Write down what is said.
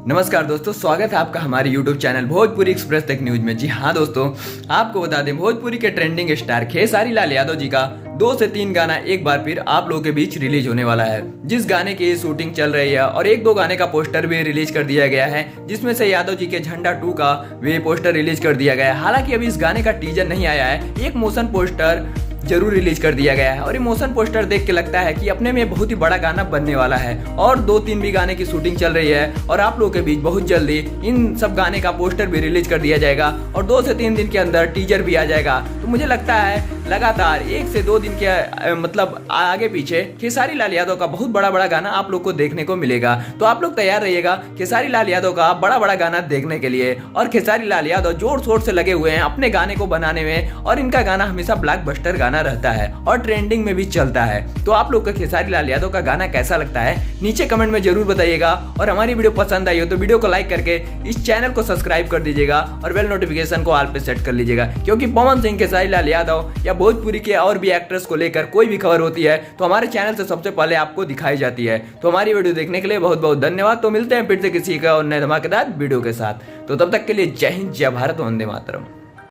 नमस्कार दोस्तों, स्वागत है आपका हमारे YouTube चैनल भोजपुरी एक्सप्रेस तक न्यूज में। जी हाँ दोस्तों, आपको बता दें भोजपुरी के ट्रेंडिंग स्टार खेसारी लाल यादव जी का 2 से 3 गाना एक बार फिर आप लोगों के बीच रिलीज होने वाला है, जिस गाने की शूटिंग चल रही है और 1-2 गाने का पोस्टर भी रिलीज कर दिया गया है, जिसमें से यादव जी के झंडा 2 का भी पोस्टर रिलीज कर दिया गया है। हालांकि अभी इस गाने का टीजर नहीं आया है, एक मोशन पोस्टर जरूर रिलीज कर दिया गया है और ये मोशन पोस्टर देख के लगता है कि अपने में बहुत ही बड़ा गाना बनने वाला है और 2-3 भी गाने की शूटिंग चल रही है और आप लोगों के बीच बहुत जल्दी इन सब गाने का पोस्टर भी रिलीज कर दिया जाएगा और 2 से 3 दिन के अंदर टीजर भी आ जाएगा। तो मुझे लगता है लगातार 1 से 2 दिन के मतलब आगे पीछे खेसारी लाल यादव का बहुत बड़ा गाना आप लोग को देखने को मिलेगा। तो आप लोग तैयार रहिएगा खेसारी लाल यादव का बड़ा गाना देखने के लिए। और खेसारी लाल यादव जोर शोर से लगे हुए हैं अपने गाने को बनाने में और इनका गाना हमेशा ब्लॉकबस्टर गाना रहता है और ट्रेंडिंग में भी चलता है। तो आप लोग का खेसारी लाल यादव का गाना कैसा लगता है नीचे कमेंट में जरूर बताइएगा और हमारी वीडियो पसंद आई हो तो वीडियो को लाइक करके इस चैनल को सब्सक्राइब कर दीजिएगा और बेल नोटिफिकेशन को ऑल पे सेट कर लीजिएगा, क्योंकि पवन सिंह, खेसारी लाल यादव या भोजपुरी के और भी एक्टर्स को लेकर कोई भी खबर होती है तो हमारे चैनल से सबसे पहले आपको दिखाई जाती है। तो हमारी वीडियो देखने के लिए बहुत बहुत धन्यवाद। तो मिलते हैं फिर से किसी का और नए धमाकेदार वीडियो के साथ। तो तब तक के लिए जय हिंद, जय भारत, वंदे मातरम।